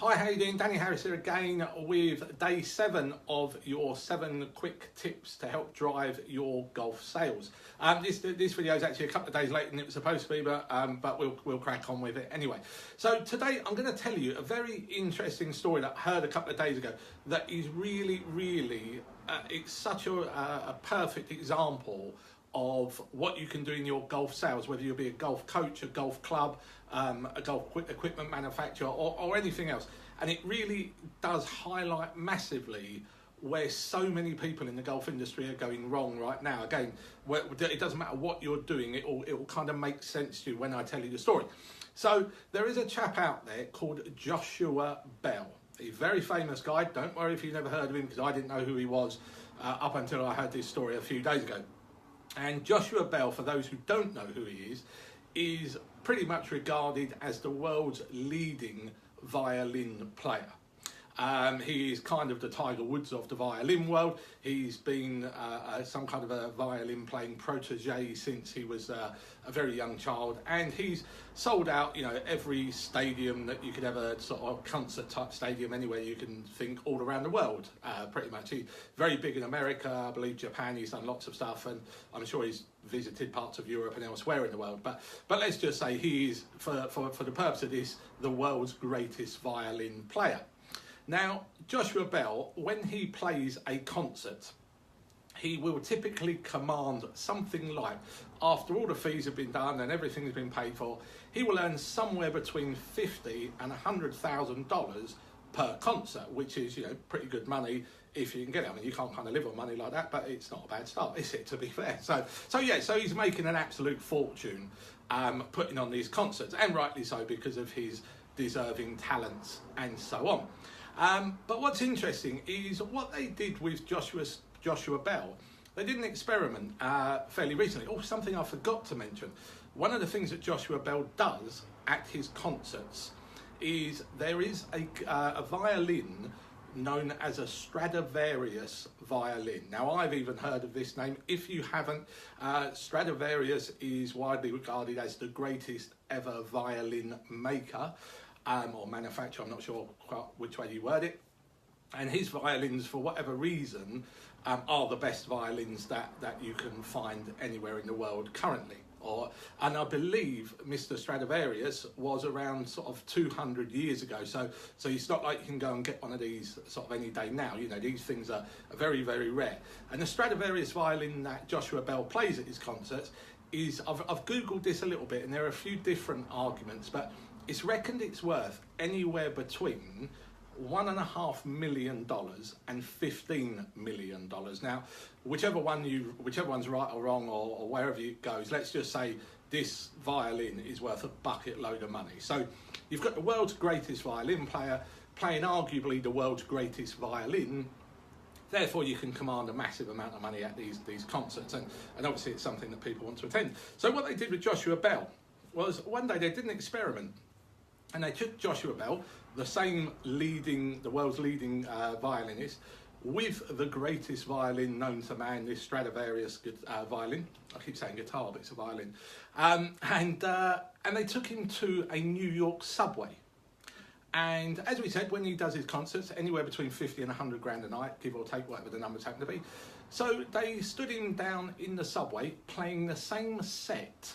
Hi, how you doing? Danny Harris here again with day 7 of your 7 quick tips to help drive your golf sales. This video is actually a couple of days later than it was supposed to be, but we'll crack on with it anyway. So today I'm going to tell you a very interesting story that I heard a couple of days ago that is really, it's such a perfect example of what you can do in your golf sales, whether you'll be a golf coach, a golf club, a golf equipment manufacturer or anything else. And it really does highlight massively where so many people in the golf industry are going wrong right now. Again, it doesn't matter what you're doing, it will kind of make sense to you when I tell you the story. So there is a chap out there called Joshua Bell. He's a very famous guy. Don't worry if you've never heard of him, because I didn't know who he was up until I heard this story a few days ago. And Joshua Bell, for those who don't know who he is pretty much regarded as the world's leading violin player. He is kind of the Tiger Woods of the violin world. He's been some kind of a violin playing protege since he was a very young child, and he's sold out, every stadium that you could ever, sort of concert type stadium anywhere you can think, all around the world, pretty much. He's very big in America, I believe Japan. He's done lots of stuff, and I'm sure he's visited parts of Europe and elsewhere in the world. But let's just say he is, for the purpose of this, the world's greatest violin player. Now, Joshua Bell, when he plays a concert, he will typically command something like, after all the fees have been done and everything has been paid for, he will earn somewhere between $50,000 and $100,000 per concert, which is, pretty good money if you can get it. I mean, you can't kind of live on money like that, but it's not a bad start, is it, to be fair? So he's making an absolute fortune putting on these concerts, and rightly so, because of his deserving talents and so on. But what's interesting is what they did with Joshua Bell. They did an experiment fairly recently. Oh, something I forgot to mention. One of the things that Joshua Bell does at his concerts is there is a violin known as a Stradivarius violin. Now, I've even heard of this name. If you haven't, Stradivarius is widely regarded as the greatest ever violin maker. Or manufacturer, I'm not sure which way you word it. And his violins, for whatever reason, are the best violins that you can find anywhere in the world currently. And I believe Mr. Stradivarius was around sort of 200 years ago. So it's not like you can go and get one of these sort of any day now. These things are very, very rare. And the Stradivarius violin that Joshua Bell plays at his concerts is, I've Googled this a little bit, and there are a few different arguments, but it's reckoned it's worth anywhere between $1.5 million and $15 million. Now, whichever one's right or wrong, or wherever it goes, let's just say this violin is worth a bucket load of money. So you've got the world's greatest violin player playing arguably the world's greatest violin. Therefore, you can command a massive amount of money at these concerts, and obviously it's something that people want to attend. So what they did with Joshua Bell was, one day they did an experiment. And they took Joshua Bell, the world's leading violinist, with the greatest violin known to man, this Stradivarius violin. I keep saying guitar, but it's a violin. And they took him to a New York subway. And as we said, when he does his concerts, anywhere between 50 and 100 grand a night, give or take, whatever the numbers happen to be. So they stood him down in the subway, playing the same set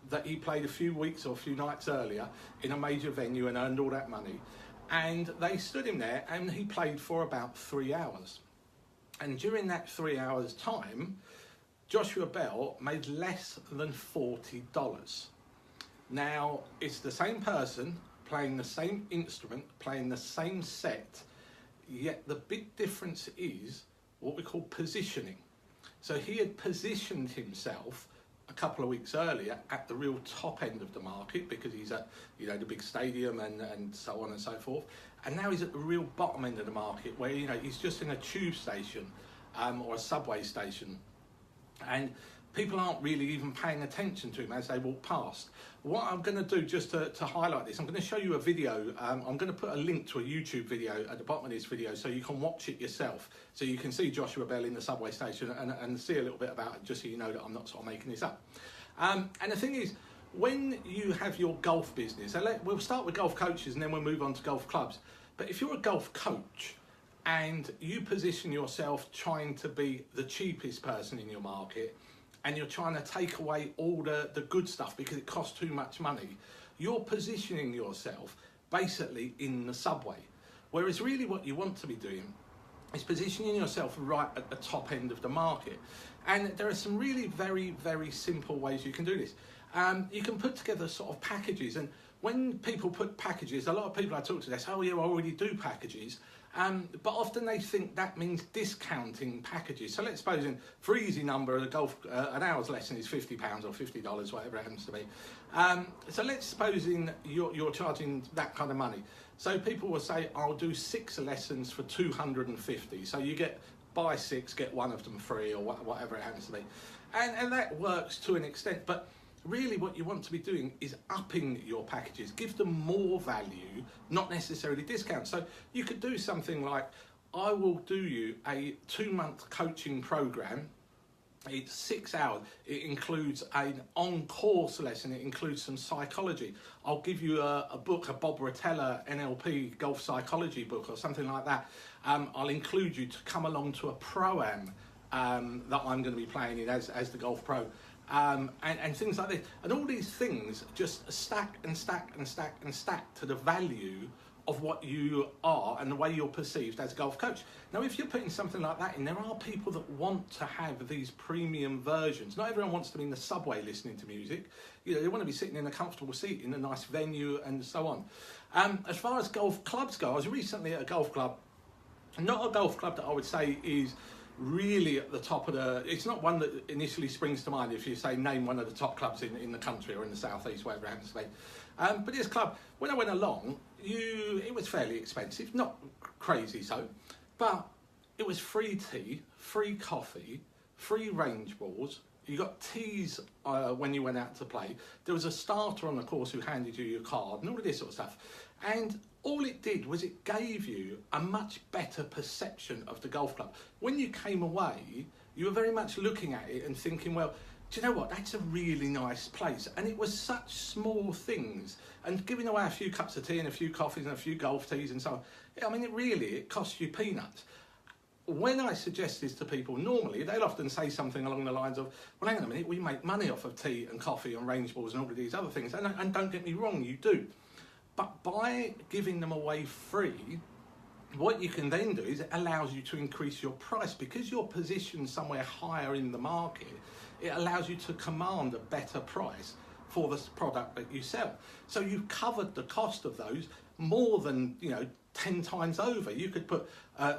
that he played a few weeks or a few nights earlier in a major venue and earned all that money. And they stood him there, and he played for about 3 hours. And during that 3 hours time, Joshua Bell made less than $40. Now, it's the same person playing the same instrument, playing the same set, yet the big difference is what we call positioning. So he had positioned himself a couple of weeks earlier at the real top end of the market, because he's at the big stadium and so on and so forth, and now he's at the real bottom end of the market, where he's just in a tube station or a subway station, and people aren't really even paying attention to him as they walk past. What I'm going to do, just to highlight this, I'm going to show you a video. I'm going to put a link to a YouTube video at the bottom of this video so you can watch it yourself, so you can see Joshua Bell in the subway station and see a little bit about it, just so you know that I'm not sort of making this up. And the thing is, when you have your golf business, we'll start with golf coaches and then we'll move on to golf clubs. But if you're a golf coach and you position yourself trying to be the cheapest person in your market, and you're trying to take away all the good stuff because it costs too much money, you're positioning yourself basically in the subway. Whereas really what you want to be doing is positioning yourself right at the top end of the market. And there are some really very, very simple ways you can do this. You can put together sort of packages, and when people put packages, a lot of people I talk to, they say, oh yeah, I already do packages. But often they think that means discounting packages. So let's suppose for easy number, an hour's lesson is £50 or $50, whatever it happens to be. So let's suppose you're charging that kind of money. So people will say, I'll do 6 lessons for $250. So you buy 6, get one of them free, or whatever it happens to be. And that works to an extent, but really what you want to be doing is upping your packages. Give them more value, not necessarily discounts. So you could do something like, I will do you a 2-month coaching program. It's 6 hours. It includes an on-course lesson. It includes some psychology. I'll give you a book, a Bob Rotella NLP golf psychology book or something like that. I'll include you to come along to a pro-am that I'm going to be playing in as the golf pro. And things like this. And all these things just stack and stack and stack and stack to the value of what you are and the way you're perceived as a golf coach. Now, if you're putting something like that in, there are people that want to have these premium versions. Not everyone wants to be in the subway listening to music. You know, they want to be sitting in a comfortable seat in a nice venue and so on. As far as golf clubs go, I was recently at a golf club. Not a golf club that I would say is really at the top of it's not one that initially springs to mind if you say name one of the top clubs in the country or in the southeast, wherever it happens to be. But this club, when I went along, it was fairly expensive, not crazy so, but it was free tea, free coffee, free range balls. You got teas when you went out to play. There was a starter on the course who handed you your card and all of this sort of stuff. And all it did was it gave you a much better perception of the golf club. When you came away, you were very much looking at it and thinking, well, do you know what, that's a really nice place. And it was such small things. And giving away a few cups of tea and a few coffees and a few golf teas and so on, I mean, it costs you peanuts. When I suggest this to people, normally they'll often say something along the lines of, well, hang on a minute, we make money off of tea and coffee and range balls and all of these other things. And don't get me wrong, you do. But by giving them away free, what you can then do is it allows you to increase your price. Because you're positioned somewhere higher in the market, it allows you to command a better price for the product that you sell. So you've covered the cost of those more than 10 times over. You could put,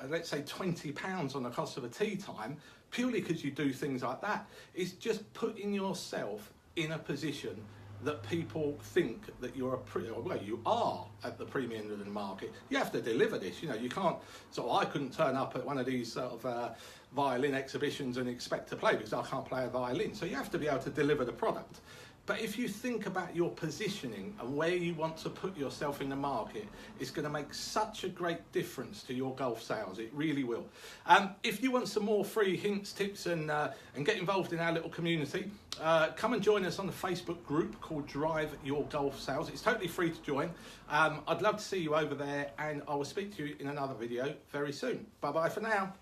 let's say, £20 on the cost of a tea time purely because you do things like that. It's just putting yourself in a position that people think that you are at the premium end of the market. You have to deliver this. You can't. So I couldn't turn up at one of these sort of violin exhibitions and expect to play because I can't play a violin. So you have to be able to deliver the product. But if you think about your positioning and where you want to put yourself in the market, it's going to make such a great difference to your golf sales. It really will. If you want some more free hints, tips, and get involved in our little community, come and join us on the Facebook group called Drive Your Golf Sales. It's totally free to join. I'd love to see you over there, and I will speak to you in another video very soon. Bye-bye for now.